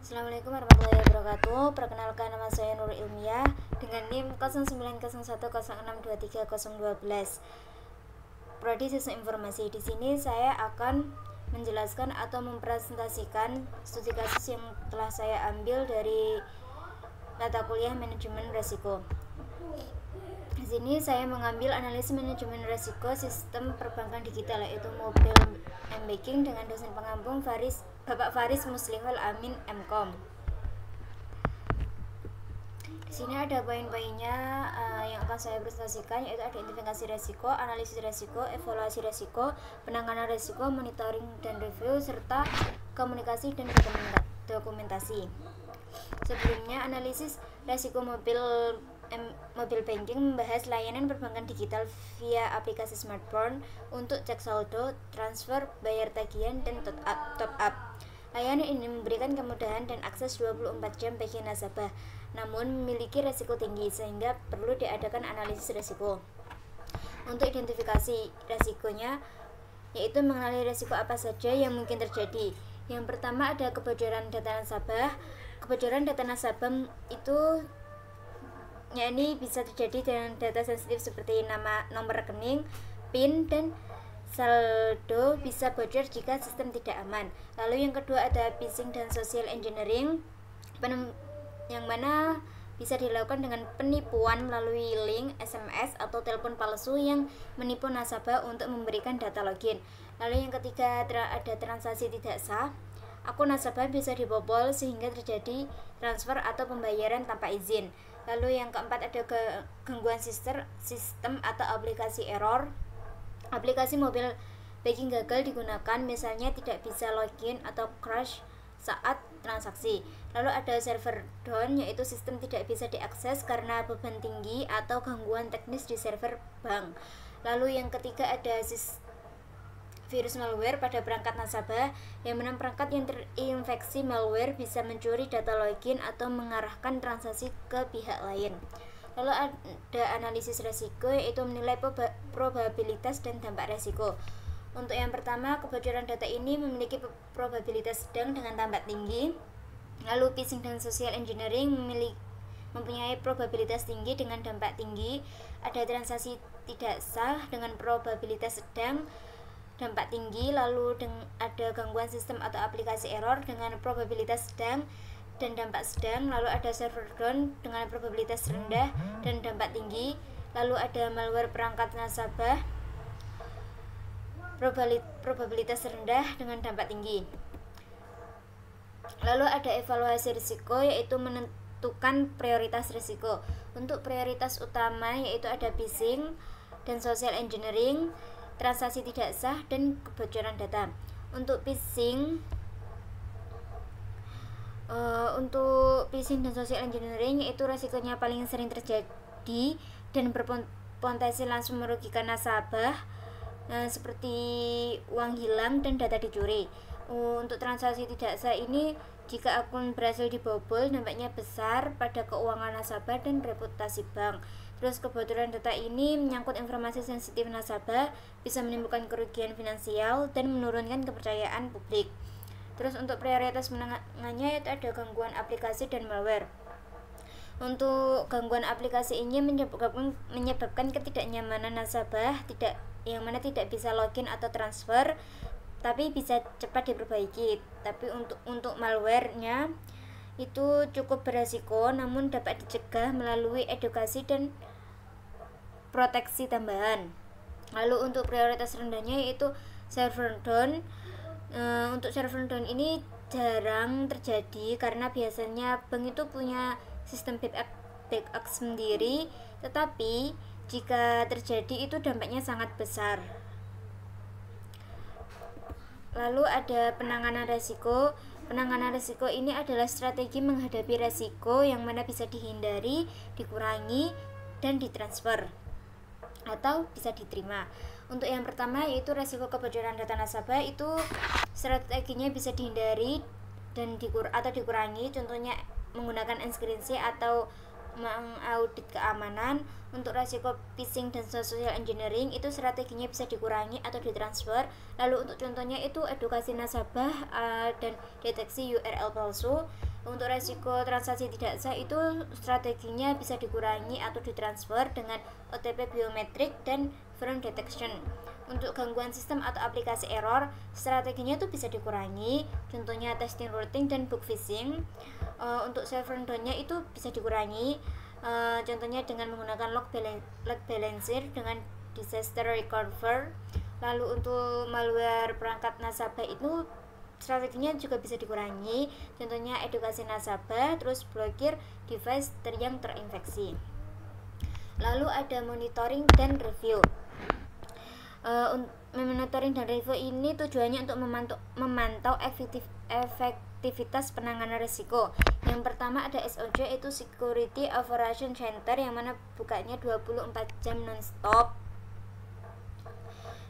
Assalamualaikum warahmatullahi wabarakatuh. Perkenalkan, nama saya Nur Ilmiah dengan NIM 090106230012. Prodi Sistem Informasi. Di sini saya akan menjelaskan atau mempresentasikan studi kasus yang telah saya ambil dari mata kuliah manajemen risiko. Di sini saya mengambil analisis manajemen risiko sistem perbankan digital, yaitu mobile banking, dengan dosen pengampu Bapak Faris Muslihul Amin MKOM. Di sini ada poin-poinnya yang akan saya presentasikan, yaitu ada identifikasi risiko, analisis risiko, evaluasi risiko, penanganan risiko, monitoring dan review, serta komunikasi dan dokumentasi. Sebelumnya, analisis risiko mobile banking membahas layanan perbankan digital via aplikasi smartphone untuk cek saldo, transfer, bayar tagihan, dan top up. Layanan ini memberikan kemudahan dan akses 24 jam bagi nasabah, namun memiliki risiko tinggi sehingga perlu diadakan analisis risiko. Untuk identifikasi risikonya, yaitu mengenali risiko apa saja yang mungkin terjadi. Yang pertama ada kebocoran data nasabah. Kebocoran data nasabah itu bisa terjadi dengan data sensitif seperti nama, nomor rekening, PIN, dan saldo bisa bocor jika sistem tidak aman. Lalu yang kedua ada phishing dan social engineering, yang mana bisa dilakukan dengan penipuan melalui link, SMS, atau telepon palsu yang menipu nasabah untuk memberikan data login. Lalu yang ketiga ada transaksi tidak sah. Akun nasabah bisa dibobol sehingga terjadi transfer atau pembayaran tanpa izin. Lalu yang keempat ada gangguan sistem atau aplikasi error. Aplikasi mobile banking gagal digunakan, misalnya tidak bisa login atau crash saat transaksi. Lalu ada server down, yaitu sistem tidak bisa diakses karena beban tinggi atau gangguan teknis di server bank. Lalu yang ketiga ada virus malware pada perangkat nasabah, yang mana perangkat yang terinfeksi malware bisa mencuri data login atau mengarahkan transaksi ke pihak lain. Lalu ada analisis risiko, yaitu menilai probabilitas dan dampak risiko. Untuk yang pertama, kebocoran data ini memiliki probabilitas sedang dengan dampak tinggi. Lalu phishing dan social engineering mempunyai probabilitas tinggi dengan dampak tinggi. Ada transaksi tidak sah dengan probabilitas sedang, dampak tinggi. Lalu ada gangguan sistem atau aplikasi error dengan probabilitas sedang dan dampak sedang. Lalu ada server down dengan probabilitas rendah dan dampak tinggi. Lalu ada malware perangkat nasabah, probabilitas rendah dengan dampak tinggi. Lalu ada evaluasi risiko, yaitu menentukan prioritas risiko. Untuk prioritas utama yaitu ada phishing dan social engineering, transaksi tidak sah, dan kebocoran data. Untuk phishing dan social engineering, itu resikonya paling sering terjadi dan berpotensi langsung merugikan nasabah, seperti uang hilang dan data dicuri. Untuk transaksi tidak sah ini, jika akun berhasil dibobol, dampaknya besar pada keuangan nasabah dan reputasi bank. Terus kebocoran data ini menyangkut informasi sensitif nasabah, bisa menimbulkan kerugian finansial dan menurunkan kepercayaan publik. Terus untuk prioritas menangannya yaitu ada gangguan aplikasi dan malware. Untuk gangguan aplikasi ini menyebabkan ketidaknyamanan nasabah, yang mana tidak bisa login atau transfer, tapi bisa cepat diperbaiki. Tapi untuk malwarenya itu cukup beresiko, namun dapat dicegah melalui edukasi dan proteksi tambahan. Lalu untuk prioritas rendahnya yaitu server down. Untuk server down ini jarang terjadi karena biasanya bank itu punya sistem backup sendiri, tetapi jika terjadi itu dampaknya sangat besar. Lalu ada penanganan risiko. Penanganan risiko ini adalah strategi menghadapi risiko yang mana bisa dihindari, dikurangi, dan ditransfer atau bisa diterima. Untuk yang pertama yaitu risiko kebocoran data nasabah, itu strateginya bisa dihindari dan dikurangi, contohnya menggunakan enkripsi atau mengaudit keamanan. Untuk risiko phishing dan social engineering, itu strateginya bisa dikurangi atau ditransfer. Lalu untuk contohnya itu edukasi nasabah dan deteksi URL palsu. Untuk resiko transaksi tidak sah itu strateginya bisa dikurangi atau ditransfer dengan OTP biometrik dan fraud detection. Untuk gangguan sistem atau aplikasi error, strateginya itu bisa dikurangi, contohnya testing routing dan bug fishing. Untuk server down-nya itu bisa dikurangi, contohnya dengan menggunakan load balancer dengan disaster recover. Lalu untuk malware perangkat nasabah itu strateginya juga bisa dikurangi, contohnya edukasi nasabah, terus blokir device yang terinfeksi. Lalu ada monitoring dan review. Monitoring dan review ini tujuannya untuk memantau efektivitas penanganan risiko. Yang pertama ada SOC, itu Security Operation Center, yang mana bukanya 24 jam non-stop,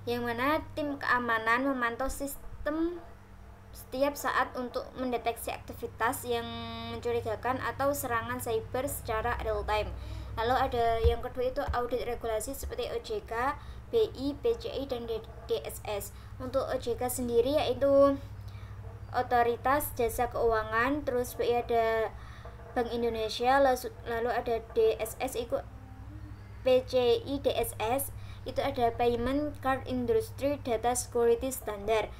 yang mana tim keamanan memantau sistem setiap saat untuk mendeteksi aktivitas yang mencurigakan atau serangan cyber secara real time. Lalu ada yang kedua itu audit regulasi seperti OJK, BI, PCI, dan DSS. Untuk OJK sendiri yaitu Otoritas Jasa Keuangan, terus BI ada Bank Indonesia, lalu ada DSS itu PCI DSS, itu ada Payment Card Industry Data Security Standard.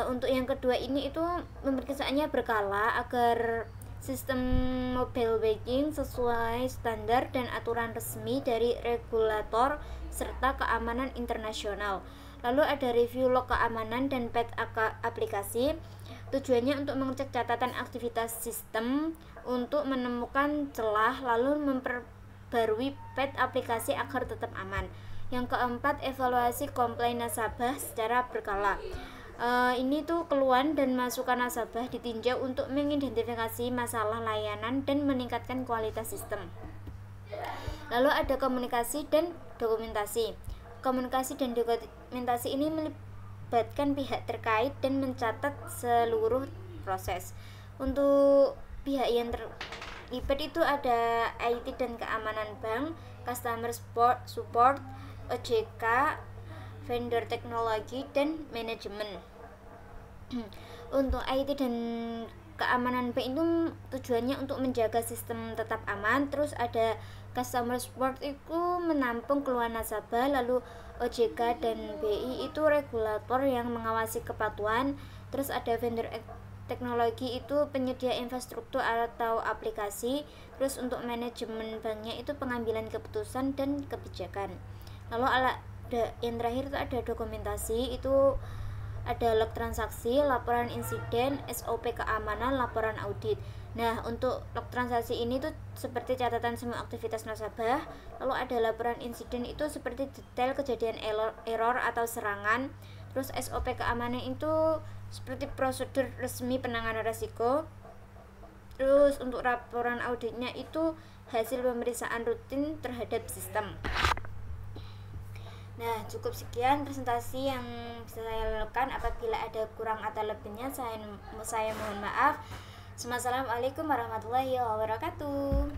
Untuk yang kedua ini itu pemeriksaannya berkala agar sistem mobile banking sesuai standar dan aturan resmi dari regulator serta keamanan internasional. Lalu ada review log keamanan dan patch aplikasi, tujuannya untuk mengecek catatan aktivitas sistem untuk menemukan celah lalu memperbarui patch aplikasi agar tetap aman. Yang keempat, evaluasi komplain nasabah secara berkala. Ini tuh keluhan dan masukan nasabah ditinjau untuk mengidentifikasi masalah layanan dan meningkatkan kualitas sistem. Lalu ada komunikasi dan dokumentasi. Komunikasi dan dokumentasi ini melibatkan pihak terkait dan mencatat seluruh proses. Untuk pihak yang terlibat itu ada IT dan keamanan bank, customer support, OJK, vendor teknologi, dan manajemen. Untuk IT dan keamanan bank itu tujuannya untuk menjaga sistem tetap aman. Terus ada customer support itu menampung keluhan nasabah. Lalu OJK dan BI itu regulator yang mengawasi kepatuhan. Terus ada vendor teknologi itu penyedia infrastruktur atau aplikasi. Terus untuk manajemen banknya itu pengambilan keputusan dan kebijakan. Lalu yang terakhir itu ada dokumentasi, itu ada log transaksi, laporan insiden, SOP keamanan, laporan audit. Nah, untuk log transaksi ini tuh seperti catatan semua aktivitas nasabah. Lalu ada laporan insiden, itu seperti detail kejadian error atau serangan. Terus SOP keamanan itu seperti prosedur resmi penanganan risiko. Terus untuk laporan auditnya itu hasil pemeriksaan rutin terhadap sistem. Nah, cukup sekian presentasi yang bisa saya lakukan. Apabila ada kurang atau lebihnya, saya mohon maaf. Assalamualaikum warahmatullahi wabarakatuh.